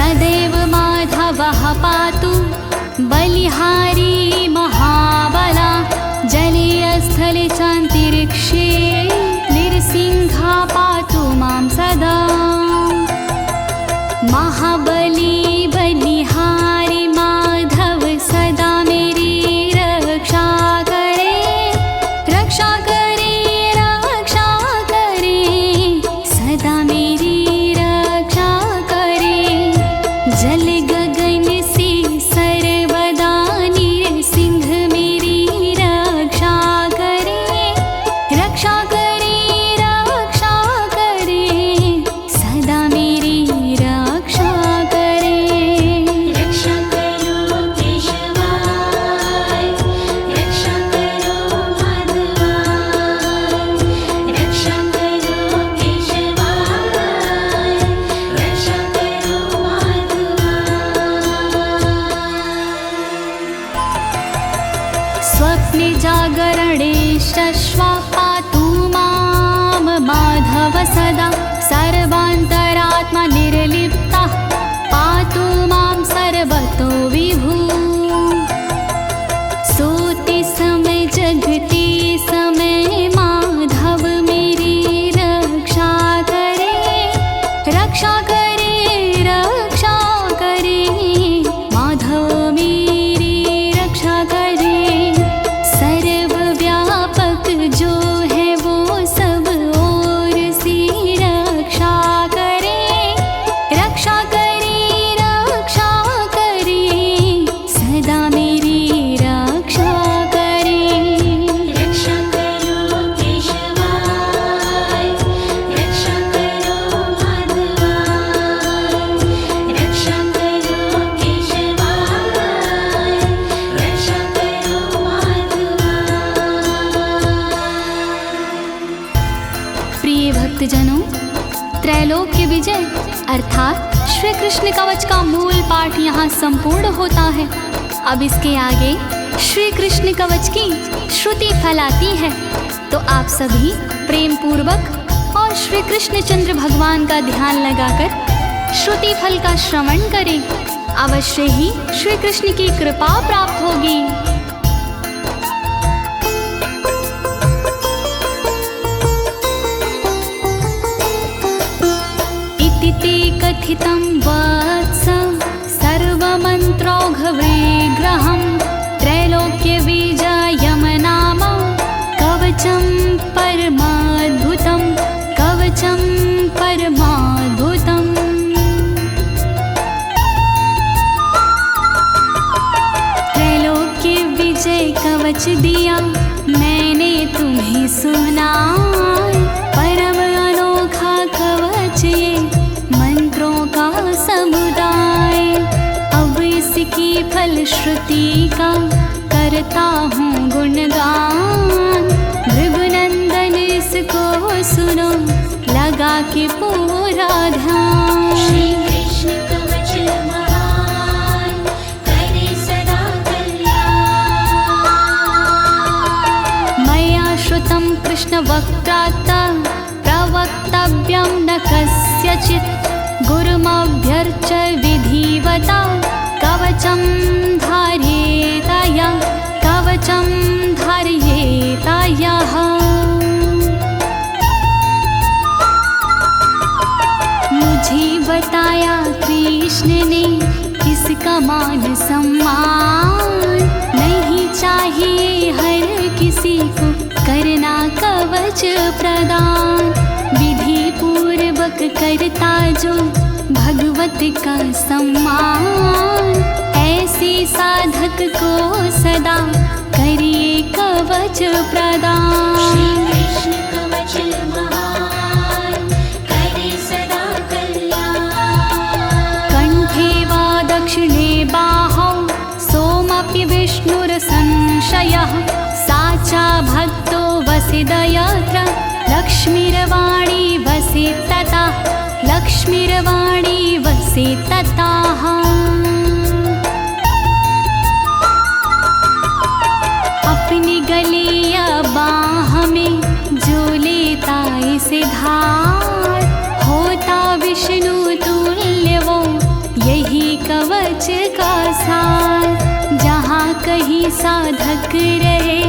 सदैव माधवः पातु बलिहारी महाबला जले स्थले चान्तरिक्षे नृसिंहा पातु मां सदा महाबली बलिहारी माधव सदा मेरी रक्षा करे रक्षा करे रक्षा करे सदा मेरी रक्षा करे जल गगन से सर्वदा नृसिंह मेरी रक्षा करे रक्षा करे रक्षा करे सदा मेरी रक्षा करे रक्षा करो केशवाय रक्षा करो माधवाय रक्षा करो केशवाय रक्षा करो माधवाय स्वप्ने जागरणे शश्वा पातु मां माधव सदा सर्वान्तरात्मा निर्लिप्ता पातु मां सर्वतो विभु सोते समय जगते समय माधव मेरी रक्षा करे रक्षा करे रक्षा करे माधव मेरी रक्षा करे सर्वव्यापक जो है वो सब ओर से रक्षा करे रक्षा करे रक्षा करे सदा मेरी रक्षा करे रक्षा करो केशवाय रक्षा करो माधवाय रक्षा करो केशवाय रक्षा करो माधवाय प्रिय भक्तजनों, त्रैलोक्य विजय अर्थात श्री कृष्ण कवच का मूल पाठ यहाँ संपूर्ण होता है। अब इसके आगे श्री कृष्ण कवच की श्रुति फैलाती है, तो आप सभी प्रेम पूर्वक और श्री कृष्ण चंद्र भगवान का ध्यान लगाकर श्रुति फल का श्रवण करें। अवश्य ही श्री कृष्ण की कृपा प्राप्त होगी। इति ते कथितं वत्स सर्वमन्त्रौघविग्रहं त्रैलोक्यविजयं नाम कवचं परमाद्भुतं कवचं परमाद्भुतम् त्रैलोक्य विजय कवच दिया मैंने तुम्हें सुनाए परम अनोखा कवच ये मंत्रों का समुदाय। अब इसकी फलश्रुति का करता हूँ गुणगान भृगुनंदन इसको सुनो लगा के पूरा ध्यान। श्री कृष्ण कवच महान करे सदा कल्याण मया श्रुतं कृष्ण वक्त्रात् प्रवक्तव्यं न कस्यचित् गुरुमभ्यर्च विधिवता कवचं धार्येतया कवचं धार्येतयः। मुझे बताया कृष्ण ने इसका मान सम्मान नहीं चाहिए हर किसी को करना कवच प्रदान। विधि पूर्वक करता जो भगवत का सम्मान ऐसे साधक को सदा करिए कवच प्रदान। श्री कृष्ण कवच महान करे सदा कल्याण कंठे वा दक्षिणे बाहौ सोमपि विष्णुरसंशयः साचा भक्तो वसिदयत्र लक्ष्मीर्वाणी वसि तथा लक्ष्मीर्वाणी वसि तताः। अपने गले या बाह में जो लेता इसे धार होता विष्णु तुल्य वो यही कवच का सार। जहाँ कहीं साधक रहे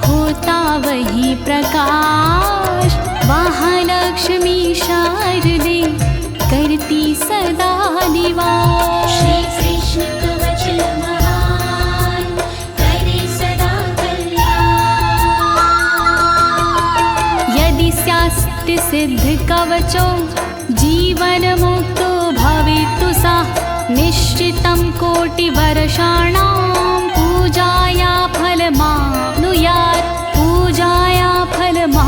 होता वही प्रकाश। वहाँ लक्ष्मी शारदे करती सदा निवास। श्री कृष्ण कवच महान करे सदा कल्याण। यदि स्यास्ति सिद्ध कवचो जीवन मुक्तो भवितु सा। निश्चितं कोटिवर्षाणां पूजाया फलमाप्नुयात्। पूजाया फलमाप्नुयात्।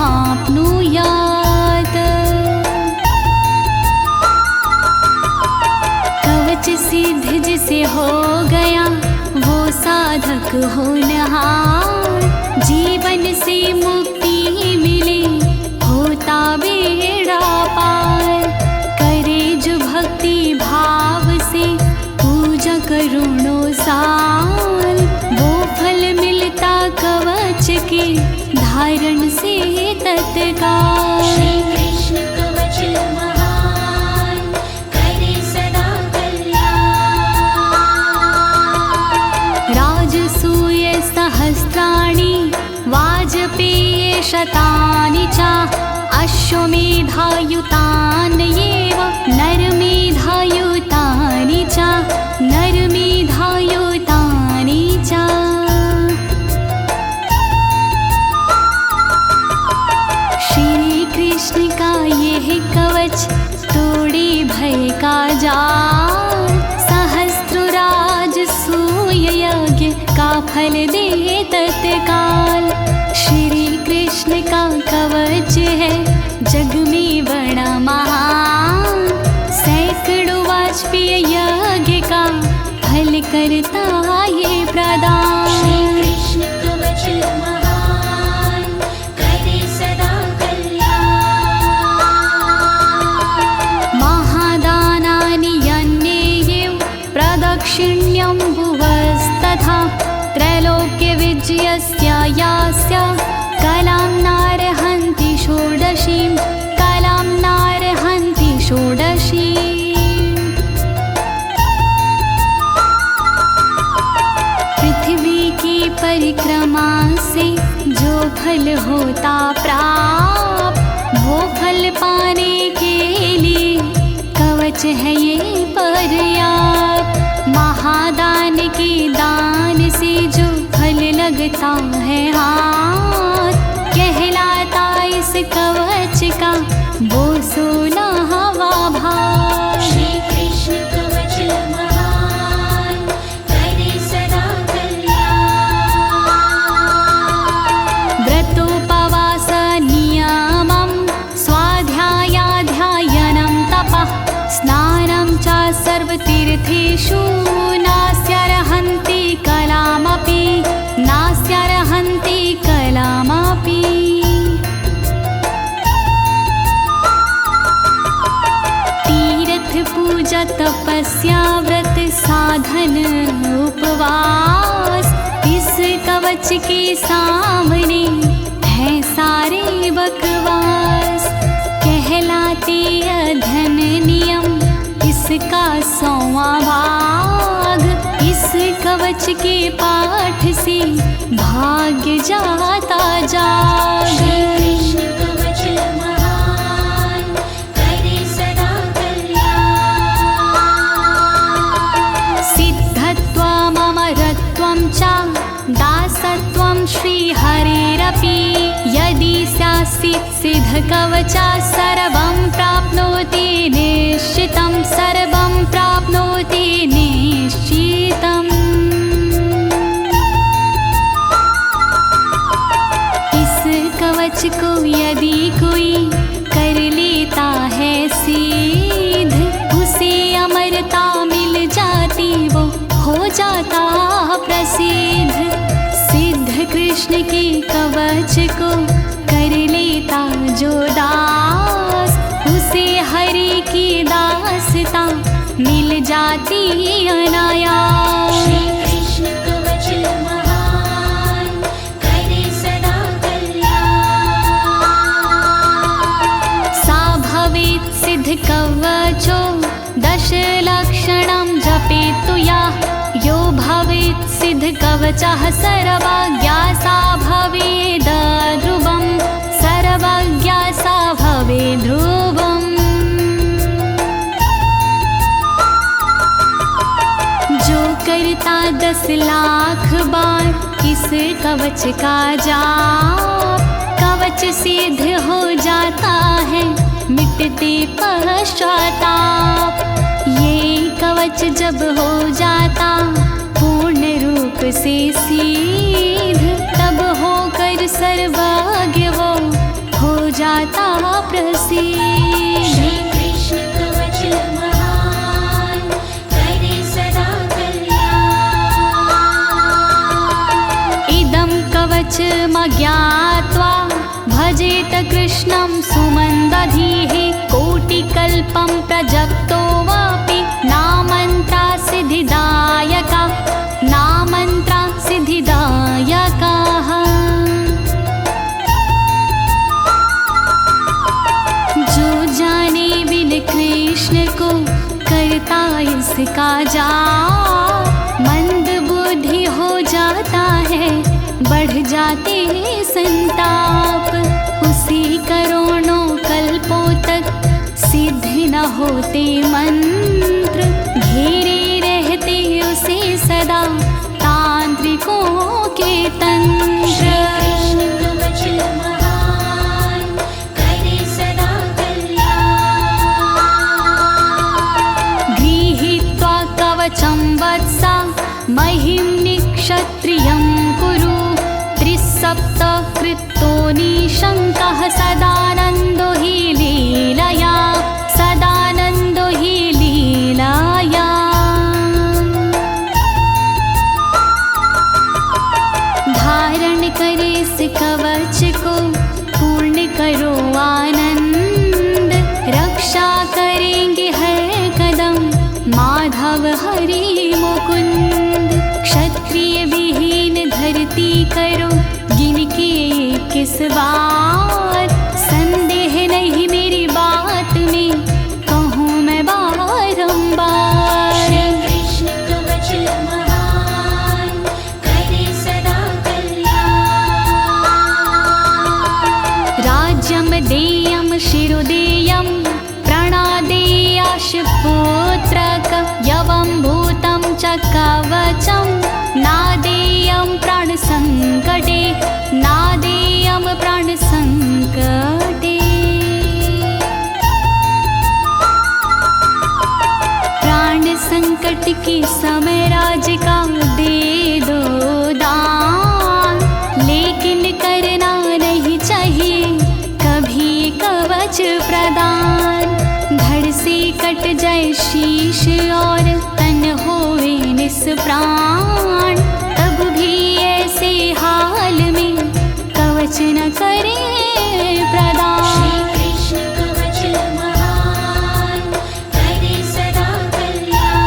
कवच सिद्ध जिसे हो गया वो साधक होनहार। जीवन से मुक्ति मिले होता बेड़ा पार। करे जो भक्ति भाव से पूजा करोड़ों साल। वो फल मिलता कवच के धारण से तत्काल। श्री कृष्ण कवच महान करे सदा कल्याण। राजसूय सहस्राणि वाजपेय शतानि च। अश्वमेधायुतानि एव नरमेधायुतानि च। नरमेधायुतानि च। श्री कृष्ण का यह कवच तोड़े भय का जाल। सहस्त्रराज सूय यज्ञ का फल दे तत्काल। श्री कृष्ण का कवच है जग में बड़ा महान। सैकड़ों वाजपेय यज्ञ का फल करता ये प्रदान। श्री कृष्ण कवच महान करे सदा कल्याण। महादानानि यन्नेयेव प्रदक्षिण्यं भुवस्तथा। त्रैलोक्यविजयस्य यास्य कलां नार्हन्ति षोडशीं। कलां नार्हन्ति षोडशीम्। पृथ्वी की परिक्रमा से जो फल होता प्राप्त वो फल पाने के लिए कवच है ये पर्याप्त। महादान के दान से जो फल लगता है हाथ कहलाता इस कवच का वो सोना हवा भार। श्री कृष्ण कवच महान करे सदा कल्याण। व्रतोपवास नियमं स्वाध्यायाध्ययनं तपः। स्नानं च सर्वतीर्थेषु नास्त्यर्हन्ति कलामपि। नास्त्यर्हन्ति कलामपि। तीर्थ पूजा तपस्या व्रत साधन उपवास। इस कवच के सामने है सारे बकवास। कहलाते अध्ययन नियम इसका 100वां भाग। इस कवच के पाठ से भाग्य जाता जाग। श्री कृष्ण कवच महान करे सदा कल्याण। सिद्धत्वम् अमरत्वं च दासत्वं श्रीहरेरपि। यदि स्यासीत् सिद्धकवचा सर्वं प्राप्नोति निश्चितं। सर्वं प्राप्नोति निश्चितम्। इस कवच को यदि कोई कर लेता है सिद्ध उसे अमरता मिल जाती वो हो जाता प्रसिद्ध। सिद्ध कृष्ण के कवच को कर लेता जो दास उसे हरि की दासता मिल जाती अनायास। श्री कृष्ण कवच महान करे सदा कल्याण। सा भवेत् सिद्ध कवचो 10 लक्षणं जपेतु या। धारित सिद्ध कवचः सर्वज्ञा सा भवेद् ध्रुवम् सर्वज्ञा सा भवेद् ध्रुवम्। जो करता 10 लाख बार इस कवच का जाप, कवच सिद्ध हो जाता है मिटते पश्चाताप। ये कवच जब हो जाता पूर्ण रूप से सिद्ध, तब होकर सर्वज्ञ वो हो जाता प्रसिद्ध। श्री कृष्ण कवच महान करे सदा कल्याण। इदं कवचमज्ञात्वा भजेत कृष्णं सुमन्दधीः, कोटिकल्पं प्रजप्तो वापि नामन्त्रा सिद्धिदायका नामन्त्रा सिद्धिदायकाः। जो जाने बिन कृष्ण को करता इसका जाप, मंद बुद्धि हो जाता है बढ़ जाते हैं संताप। उसी करोड़ों कल्पों तक सिद्ध न होते मंत्र, घेरे रहते उसे सदा तांत्रिकों के तंत्र। कृष्ण कवच महान करे सदा कल्याण। गृहीत्वा कवचं वत्सा महिं निक्षत्रियं कुरु, 37 कृतो निशङ्कः सदानन्दो हि लीलया सदानन्दो हि लीलया। धारण करे इस कवच को पूर्ण करो आनंद, रक्षा करेंगे हर कदम माधव हरि मुकुंद। क्षत्रिय विहीन धरती करो गिनके 21 बार, संदेह नहीं मेरी बात में कहूँ मैं बारंबार। श्री कृष्ण कवच महान करे सदा कल्याण। राज्यं देयं शिरोदेयं प्रणादेयाश पुत्रक, यवं भूतं च कवचं नादेयं प्राणसंकटे नादेयं प्राणसंकटे। प्राण संकट के समय राज्य का दे दो दान, लेकिन करना नहीं चाहिए कभी कवच प्रदान। धड़ से कट जाए शीश और तन होए निष्प्राण, तब भी ऐसे हाल में कवच न करे प्रदान। श्री कृष्ण कवच महान करे सदा कल्याण।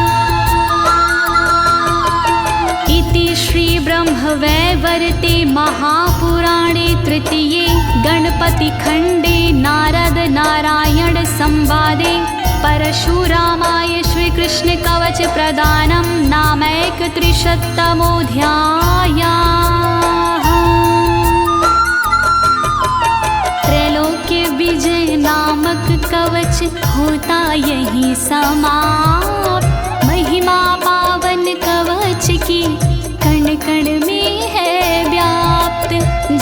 इति श्री ब्रह्मवैवर्ते महापुराणे तृतीये गणपतिखण्डे नारद नारायण संवादे परशुरामाय श्रीकृष्ण कवच प्रदानं नामैकत्रिशतमोऽध्यायः। त्रैलोक्य विजय नामक कवच होता यही समाप्त। महिमा पावन कवच की कण कण में है व्याप्त।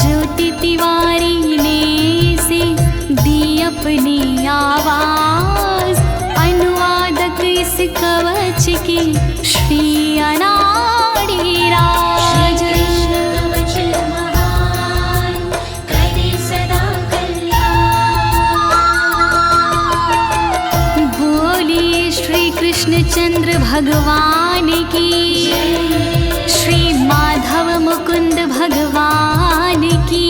ज्योति तिवारी ने से दी अपनी आवाज, अनुवादक इस कवच की श्री अनाड़ी राज। कृष्ण कवच महान करे सदा कल्याण। बोलिए श्री कृष्णचंद्र भगवान की, श्री माधव मुकुंद भगवान की,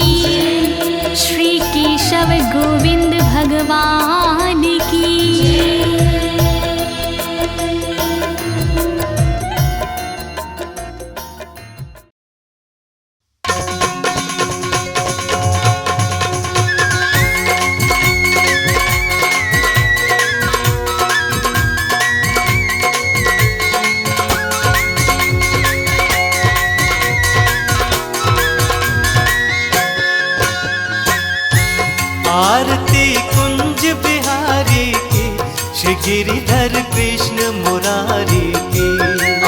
श्री केशव गोविंद भगवान की। गिरिधर कृष्ण मुरारी की।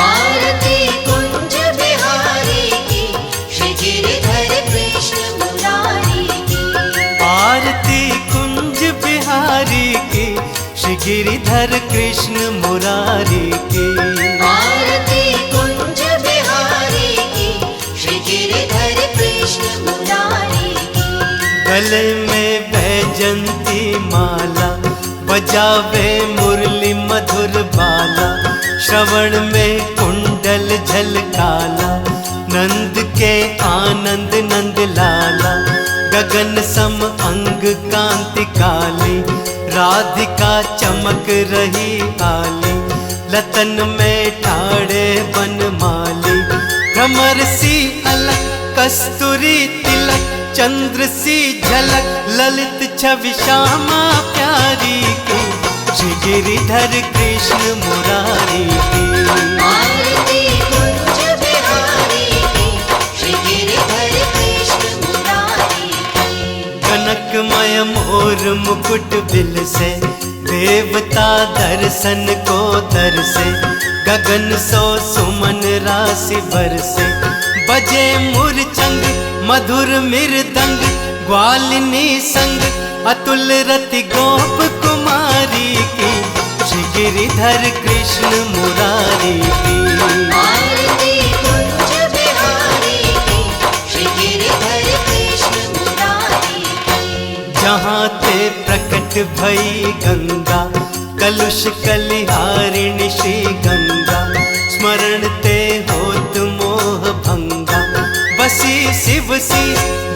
आरती कुंज बिहारी की, श्री गिरिधर कृष्ण मुरारी की। आरती कुंज बिहारी की, श्री गिरिधर कृष्ण मुरारी की। आरती कुंज बिहारी की, श्री गिरिधर कृष्ण मुरारी की। गले में बैजंती माला, बजावे मुरली मधुर बाला। श्रवण में कुंडल झलकाला, नंद के आनंद नंद लाला। गगन सम अंग कांति काली, राधिका चमक रही आली। लतन में ठाड़े बनमाली, भ्रमर सी अलग कस्तूरी तिलक। चंद्र सी झलक ललित छवि श्यामा प्यारी की, श्री गिरिधर कृष्ण मुरारी की। आरती कुंज बिहारी की, श्री गिरिधर कृष्ण मुरारी की। कनकमय मोर मुकुट बिल से, देवता दर्शन को दरसे। गगन सो सुमन राशि बरसे, बजे मुरचंग मधुर मृदंग। ग्वालिनी संग अतुल रति गोप कुमारी की, श्री गिरिधर कृष्ण मुरारी की। आरती कुंज बिहारी की, श्री गिरिधर कृष्ण मुरारी की। जहाँ ते प्रकट भई गंगा, कलुष कलिहारिणी श्री गंगा। स्मरण ते होत मोह भंगा, बसी शिव सी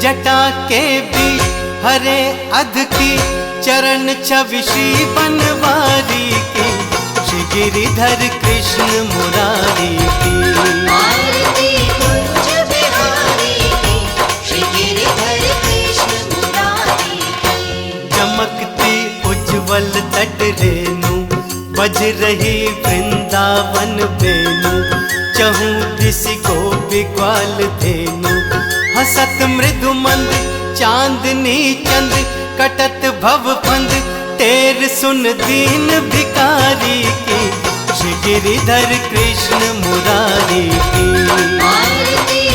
जटा के बीच। हरे अध की चरण छवि श्री बनवारी की, श्री गिरिधर कृष्ण मुरारी की। आरती कुंज बिहारी की, श्री गिरिधर कृष्ण मुरारी की। चमकती उज्जवल तट रेणु, बज रही वृंदावन बेनु। चहु दिशि गोपी ग्वाल धेनु, हसत मृदु मंद चांदनी चंद। कटत भव फंद तेर सुन दीन भिकारी की, श्री गिरिधर कृष्ण मुरारी की। आरती